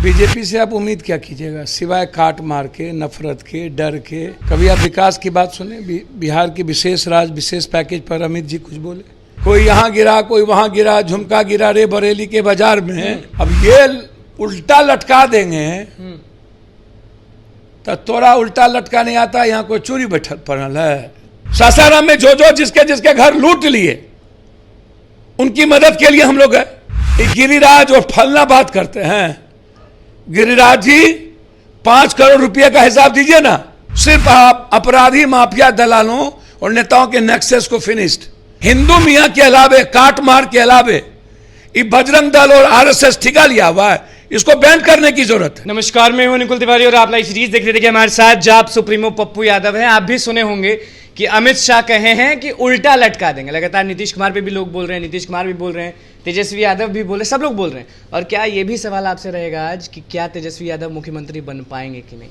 BJP से आप उम्मीद क्या कीजिएगा सिवाय काट मार के, नफरत के, डर के। कभी आप विकास की बात सुने? बिहार की विशेष राज्य विशेष पैकेज पर अमित जी कुछ बोले? कोई यहाँ गिरा, कोई वहां गिरा, झुमका गिरा रे बरेली के बाजार में। अब ये उल्टा लटका देंगे तो तोरा उल्टा लटका नहीं आता। यहाँ कोई चोरी बैठल पड़ल है। सासाराम में जो जिसके जिसके घर लूट लिए उनकी मदद के लिए हम लोग है। गिरिराज और फलना बात करते हैं। गिरिराज जी 5 करोड़ रुपए का हिसाब दीजिए ना। सिर्फ आप अपराधी माफिया दलालों और नेताओं के नेक्सस को फिनिश्ड। हिंदू मियां के अलावे, काट मार के अलावे ये बजरंग दल और आरएसएस ठिका लिया हुआ है। इसको बैन करने की जरूरत है। नमस्कार, मैं हूं निकुल तिवारी और आप लाइव सीरीज देख रहे थे। हमारे साथ जाप सुप्रीमो पप्पू यादव हैं। आप भी सुने होंगे कि अमित शाह कहे हैं कि उल्टा लटका देंगे। लगातार नीतीश कुमार पे भी लोग बोल रहे हैं, नीतीश कुमार भी बोल रहे हैं, तेजस्वी यादव भी बोल रहे हैं, सब लोग बोल रहे हैं। और क्या ये भी सवाल आपसे रहेगा आज कि क्या तेजस्वी यादव मुख्यमंत्री बन पाएंगे कि नहीं?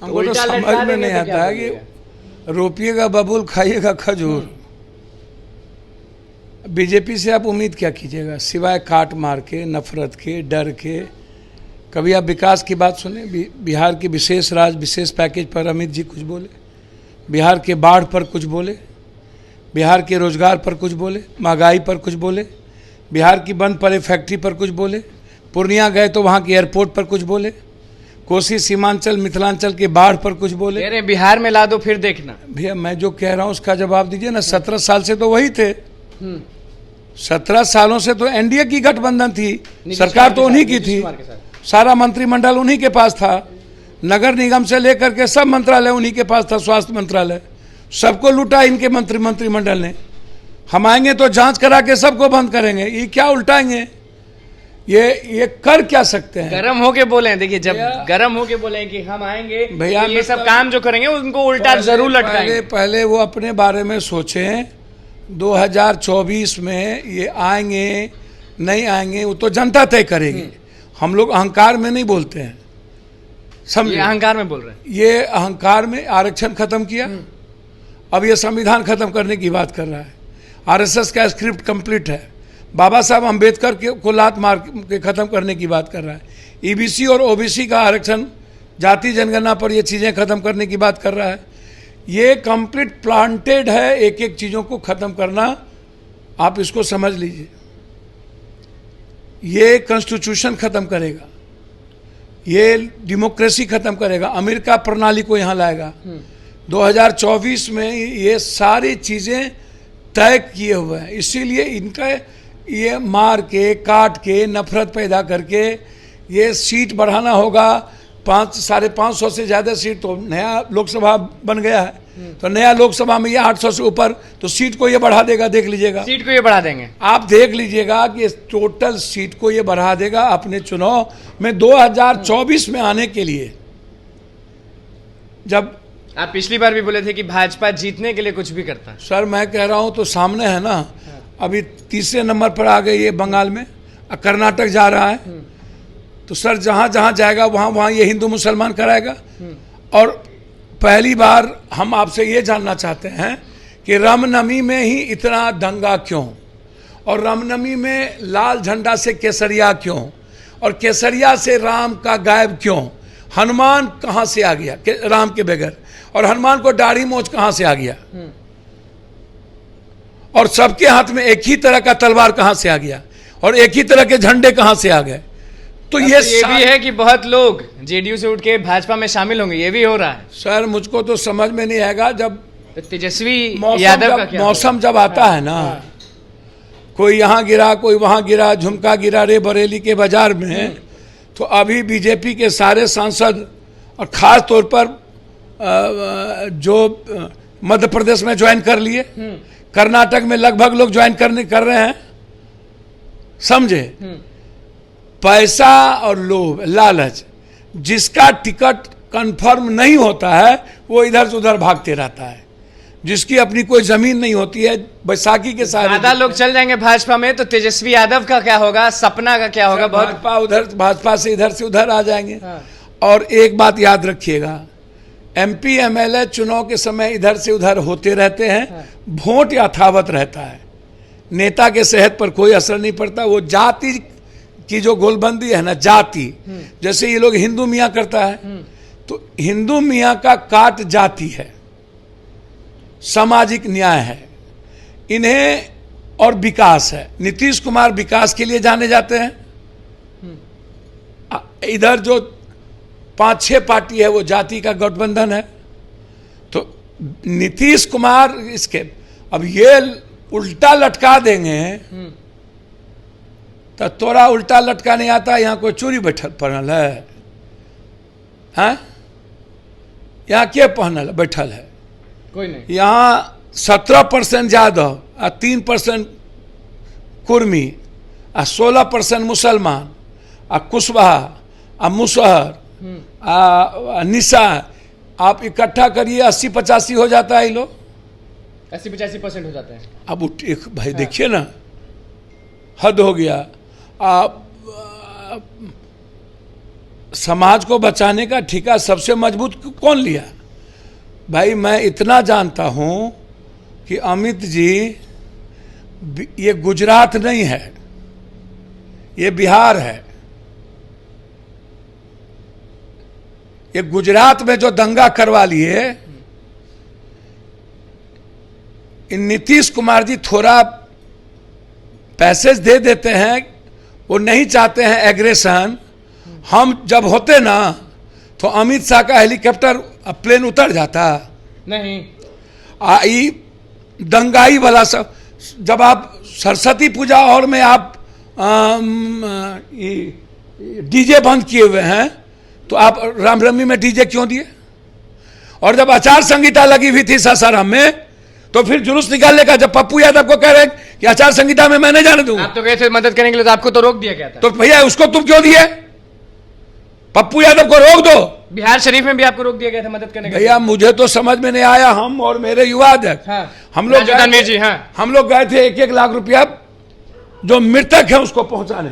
हमको तो समझ में नहीं आता है कि रोपिएगा बबूल, खाइएगा खजूर। बीजेपी से आप उम्मीद क्या कीजिएगा सिवाय काट मार के, नफरत के, डर के। कभी आप विकास की बात सुने? बिहार की विशेष राज्य विशेष पैकेज पर अमित जी कुछ बोले? बिहार के बाढ़ पर कुछ बोले? बिहार के रोजगार पर कुछ बोले? महंगाई पर कुछ बोले? बिहार की बंद पड़े फैक्ट्री पर कुछ बोले? पूर्णिया गए तो वहाँ के एयरपोर्ट पर कुछ बोले? कोसी सीमांचल मिथिलांचल के बाढ़ पर कुछ बोले? अरे बिहार में ला दो फिर देखना। भैया मैं जो कह रहा हूँ उसका जवाब दीजिए ना। 17 साल से तो वही थे। 17 सालों से तो एनडीए की गठबंधन थी, सरकार तो उन्हीं की थी, सारा मंत्रिमंडल उन्हीं के पास था, नगर निगम से लेकर के सब मंत्रालय उन्हीं के पास था, स्वास्थ्य मंत्रालय, सबको लूटा इनके मंत्रिमंडल ने। हम आएंगे तो जांच करा के सबको बंद करेंगे। ये क्या उल्टाएंगे? ये कर क्या सकते हैं? गरम होके बोले, देखिए जब गरम होके बोले कि हम आएंगे भैया तो ये सब काम जो करेंगे उनको उल्टा जरूर लटकाएंगे। पहले वो अपने बारे में सोचें। 2024 में ये आएंगे नहीं आएंगे वो तो जनता तय करेगी। हम लोग अहंकार में नहीं बोलते हैं, समझे? अहंकार में बोल रहे हैं। ये अहंकार में आरक्षण खत्म किया, अब ये संविधान खत्म करने की बात कर रहा है। आरएसएस का स्क्रिप्ट कंप्लीट है। बाबा साहब अंबेडकर को लात मार के खत्म करने की बात कर रहा है। ईबीसी और ओबीसी का आरक्षण, जाति जनगणना पर ये चीजें खत्म करने की बात कर रहा है। ये कंप्लीट प्लांटेड है, एक एक चीजों को खत्म करना। आप इसको समझ लीजिए। ये कॉन्स्टिट्यूशन खत्म करेगा, ये डेमोक्रेसी खत्म करेगा, अमेरिका प्रणाली को यहाँ लाएगा। 2024 में ये सारी चीजें तय किए हुए हैं। इसीलिए इनका ये मार के, काट के, नफरत पैदा करके ये सीट बढ़ाना होगा। 500-550 से ज्यादा सीट तो नया लोकसभा बन गया है, तो नया लोकसभा में ये 800 से ऊपर तो सीट को ये बढ़ा देगा। देख लीजिएगा, सीट को ये बढ़ा देंगे। आप देख लीजिएगा कि टोटल सीट को ये बढ़ा देगा अपने चुनाव में 2024 में आने के लिए। जब आप पिछली बार भी बोले थे कि भाजपा जीतने के लिए कुछ भी करता है। सर मैं कह रहा हूं तो सामने है ना। अभी तीसरे नंबर पर आ गई ये बंगाल में, कर्नाटक जा रहा है। तो सर जहां जहां जाएगा वहां वहां ये हिंदू मुसलमान कराएगा। और पहली बार हम आपसे ये जानना चाहते हैं कि रामनवमी में ही इतना दंगा क्यों, और रामनवमी में लाल झंडा से केसरिया क्यों, और केसरिया से राम का गायब क्यों? हनुमान कहां से आ गया राम के बगैर, और हनुमान को दाढ़ी मोछ कहां से आ गया? और सबके हाथ में एक ही तरह का तलवार कहां से आ गया, और एक ही तरह के झंडे कहां से आ गए? तो ये भी है कि बहुत लोग जेडीयू से उठ के भाजपा में शामिल होंगे, ये भी हो रहा है। सर मुझको तो समझ में नहीं आएगा। जब तेजस्वी यादव का क्या मौसम जब आता है ना, कोई यहाँ गिरा, कोई वहां गिरा, झुमका गिरा रे बरेली के बाजार में, तो अभी बीजेपी के सारे सांसद और खास तौर पर जो मध्य प्रदेश में ज्वाइन कर लिए, कर्नाटक में लगभग लोग ज्वाइन कर रहे हैं, समझे? पैसा और लोभ, लालच, जिसका टिकट कंफर्म नहीं होता है वो इधर से उधर भागते रहता है। जिसकी अपनी कोई जमीन नहीं होती है, बैसाखी के साथ ज्यादा लोग चल जाएंगे भाजपा में, तो तेजस्वी यादव का क्या होगा, सपना का क्या होगा? भाजपा से इधर उधर आ जाएंगे। और एक बात याद रखिएगा, एमपी एमएलए चुनाव के समय इधर से उधर होते रहते हैं, वोट यथावत रहता है, नेता के सेहत पर कोई असर नहीं पड़ता। वो जाति की जो गोलबंदी है ना, जाति, जैसे ये लोग हिंदू मियाँ करता है, तो हिंदू मियाँ का काट जाति है, सामाजिक न्याय है इन्हें, और विकास है। नीतीश कुमार विकास के लिए जाने जाते हैं, इधर जो 5-6 पार्टी है वो जाति का गठबंधन है। तो नीतीश कुमार इसके अब ये उल्टा लटका देंगे, तो तोरा उल्टा लटका नहीं आता, यहाँ कोई चोरी बैठल पड़ल है, हैं? यहाँ के पहनल बैठल है? कोई नहीं। यहाँ 17% यादव और 3% कुर्मी और 16% मुसलमान और कुशवाहा और मुसहर निशा, आप इकट्ठा करिए 80-85 हो जाता है ये लोग, 80-85% हो जाता है। अब भाई देखिए ना, हद हो गया। आप समाज को बचाने का ठेका सबसे मजबूत कौन लिया? भाई मैं इतना जानता हूं कि अमित जी, ये गुजरात नहीं है, ये बिहार है। ये गुजरात में जो दंगा करवा लिए, इन नीतीश कुमार जी थोड़ा पैसेज दे देते हैं, वो नहीं चाहते हैं एग्रेशन। हम जब होते ना तो अमित शाह का हेलीकॉप्टर प्लेन उतर जाता नहीं। आई दंगाई वाला सब, जब आप सरस्वती पूजा और में आप डीजे बंद किए हुए हैं, तो आप रामनवमी में डीजे क्यों दिए? और जब आचार संहिता लगी हुई थी सासाराम में, तो फिर जुलूस निकालने का, जब पप्पू यादव को कह रहे कि आचार संहिता में मैं नहीं जाने दूंगा, आप तो गए थे मदद करने के लिए, तो आपको तो रोक दिया गया था। तो भैया उसको तुम क्यों दिए? पप्पू यादव को रोक दो। बिहार शरीफ में भी आपको रोक दिया गया था मदद करने के लिए। भैया मुझे तो समझ में नहीं आया, हम और मेरे युवा अध्यक्ष, हाँ, हम लोग राजू जी, हाँ, हम लोग गए थे 1-1 लाख रुपया जो मृतक है उसको पहुंचाने,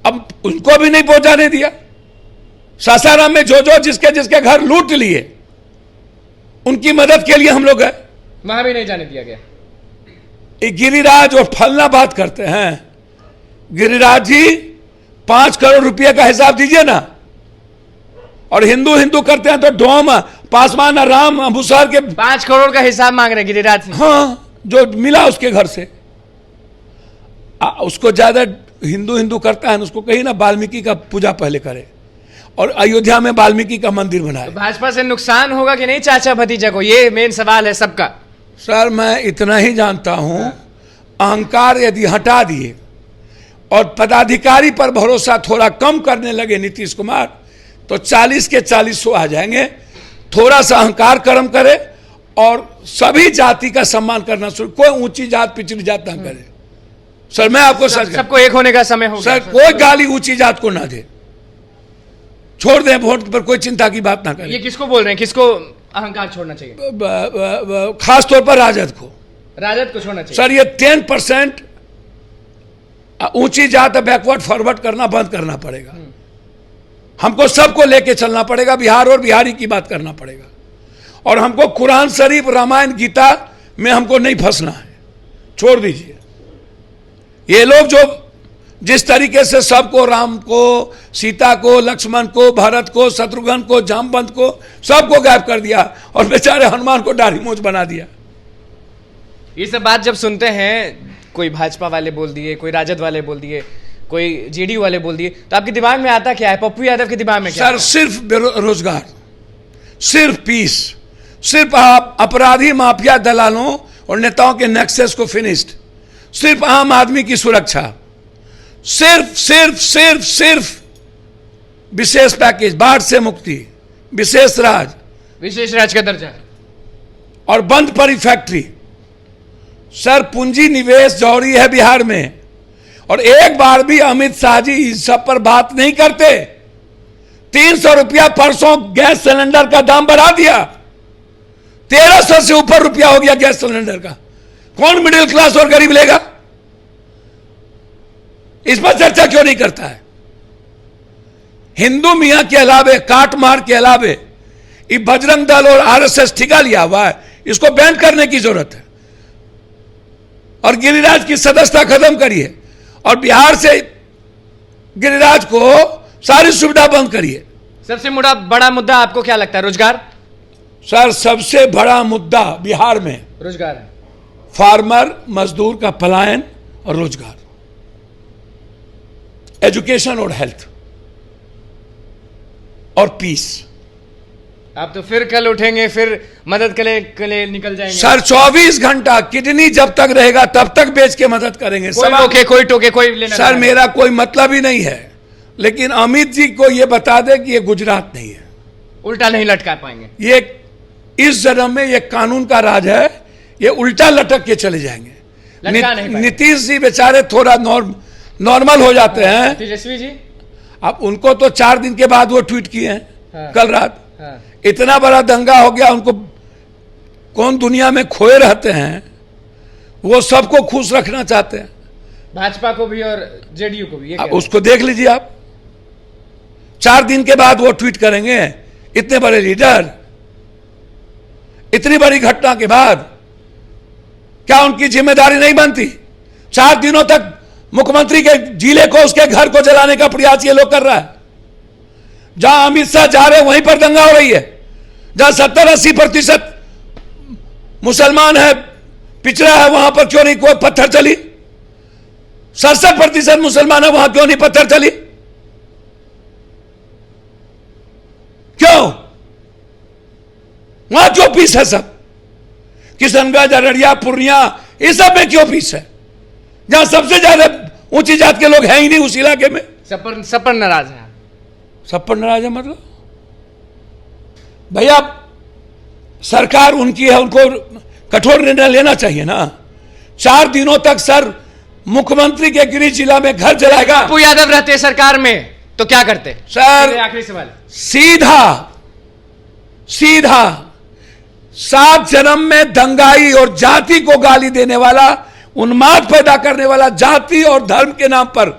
अब उनको भी नहीं पहुंचाने दिया। सासाराम में जो जिसके जिसके घर लूट लिए, उनकी मदद के लिए हम लोग गए, वहां भी नहीं जाने दिया गया। गिरिराज और फलना बात करते हैं। गिरिराज जी 5 करोड़ रुपए का हिसाब दीजिए ना, और हिंदू हिंदू करते हैं तो डोम पासवान राम अबूसर के 5 करोड़ का हिसाब मांग रहे गिरिराज सिंह। हाँ, जो मिला उसके घर से। उसको ज्यादा हिंदू हिंदू करता है, उसको कहीं ना वाल्मीकि का पूजा पहले करे और अयोध्या में वाल्मीकि का मंदिर बनाए। तो भाजपा से नुकसान होगा कि नहीं चाचा भतीजा को, ये मेन सवाल है सबका। सर मैं इतना ही जानता हूं, अहंकार यदि हटा दिए और पदाधिकारी पर भरोसा थोड़ा कम करने लगे नीतीश कुमार, तो 40 के 40 आ जाएंगे। थोड़ा सा अहंकार कर्म करे और सभी जाति का सम्मान करना शुरू, कोई ऊंची जात पिछड़ी जात ना करे। सर मैं आपको सबको एक होने का समय हो सर, कोई गाली ऊंची जात को ना दे, छोड़ दें, वोट पर कोई चिंता की बात ना करें। ये किसको बोल रहे हैं, किसको अहंकार छोड़ना चाहिए? खास तौर पर राजद को, राजद को छोड़ना चाहिए। सर ये 10% ऊंची जात बैकवर्ड फॉरवर्ड करना बंद करना पड़ेगा। हमको सबको लेके चलना पड़ेगा, बिहार और बिहारी की बात करना पड़ेगा, और हमको कुरान शरीफ रामायण गीता में हमको नहीं फंसना है। छोड़ दीजिए ये लोग जो जिस तरीके से सबको, राम को, सीता को, लक्ष्मण को, भरत को, शत्रुघ्न को, जामवंत को, सबको गायब कर दिया और बेचारे हनुमान को दाढ़ी मूंछ बना दिया। ये सब बात जब सुनते हैं, कोई भाजपा वाले बोल दिए, कोई राजद वाले बोल दिए, कोई जेडीयू वाले बोल दिए, तो आपके दिमाग में आता क्या है? पप्पू यादव के दिमाग में क्या सर? सिर्फ बेरोजगार, सिर्फ पीस, सिर्फ अपराधी माफिया दलालों और नेताओं के नेक्सस को फिनिश्ड, सिर्फ आम आदमी की सुरक्षा, सिर्फ सिर्फ सिर्फ सिर्फ विशेष पैकेज, बाढ़ से मुक्ति, विशेष राज का दर्जा, और बंद पड़ी फैक्ट्री। सर पूंजी निवेश जौहरी है बिहार में, और एक बार भी अमित शाह जी इस सब पर बात नहीं करते। 300 रुपया परसों गैस सिलेंडर का दाम बढ़ा दिया, 1300 से ऊपर रुपया हो गया गैस सिलेंडर का। कौन मिडिल क्लास और गरीब लेगा? इस पर चर्चा क्यों नहीं करता है? हिंदू मियां के अलावे, काट मार के अलावे, ये बजरंग दल और आरएसएस ठिका लिया हुआ है, इसको बैन करने की जरूरत है। और गिरिराज की सदस्यता खत्म करिए और बिहार से गिरिराज को सारी सुविधा बंद करिए। सबसे बड़ा मुद्दा आपको क्या लगता है? रोजगार? सर, सबसे बड़ा मुद्दा बिहार में रोजगार है। फार्मर मजदूर का पलायन और रोजगार, एजुकेशन और हेल्थ और पीस। आप तो फिर कल उठेंगे, फिर मदद के लिए निकल जाएंगे। सर 24 घंटा किडनी जब तक रहेगा तब तक बेच के मदद करेंगे। कोई रोके, कोई टोके, कोई लेना। सर मेरा कोई मतलब ही नहीं है, लेकिन अमित जी को यह बता दे कि यह गुजरात नहीं है। उल्टा नहीं लटका पाएंगे। ये इस जन्म में यह कानून का राज है, ये उल्टा लटक के चले जाएंगे। लटका नहीं पाएंगे। नीतीश जी बेचारे थोड़ा नॉर्मल हो जाते हैं। तेजस्वी जी, अब उनको तो 4 दिन के बाद वो ट्वीट किए हैं। हाँ। कल रात हाँ। इतना बड़ा दंगा हो गया, उनको कौन दुनिया में खोए रहते हैं, वो सबको खुश रखना चाहते हैं, भाजपा को भी और जेडीयू को भी। ये अब उसको देख लीजिए आप, 4 दिन के बाद वो ट्वीट करेंगे। इतने बड़े लीडर इतनी बड़ी घटना के बाद क्या उनकी जिम्मेदारी नहीं बनती? 4 दिनों तक मुख्यमंत्री के जिले को, उसके घर को जलाने का प्रयास ये लोग कर रहा है। जहां अमित शाह जा रहे हैं वहीं पर दंगा हो रही है। जहां 70-80% मुसलमान है, पिछड़ा है, वहां पर क्यों नहीं कोई पत्थर चली? 67% मुसलमान है, वहां क्यों नहीं पत्थर चली? क्यों? वहां क्यों पीस है? सब किशनगंज, अररिया, पूर्णिया, इस सब में क्यों पीस है? जहां सबसे ज्यादा ऊंची जात के लोग हैं ही नहीं उस इलाके में। सब पर नाराज है। सब पर नाराज है मतलब? भैया सरकार उनकी है, उनको कठोर निर्णय लेना चाहिए ना। 4 दिनों तक सर मुख्यमंत्री के गृह जिला में घर जलाएगा। पप्पू यादव रहते सरकार में तो क्या करते? सर आखिरी सवाल, सीधा 7 जन्म में दंगाई और जाति को गाली देने वाला, उन्माद पैदा करने वाला, जाति और धर्म के नाम पर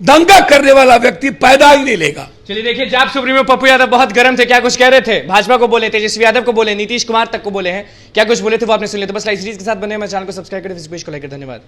दंगा करने वाला व्यक्ति पैदा ही नहीं लेगा। चलिए देखिए, जाप सुप्रीमो पप्पू यादव बहुत गर्म थे। क्या कुछ कह रहे थे? भाजपा को बोले, तेजस्वी यादव को बोले, नीतीश कुमार तक को बोले हैं। क्या कुछ बोले थे वो आपने सुन लिया। तो बस लाइव सीरीज के साथ बने, मैं चैनल को सब्सक्राइब करें, फेसबुक को लाइक करें। धन्यवाद।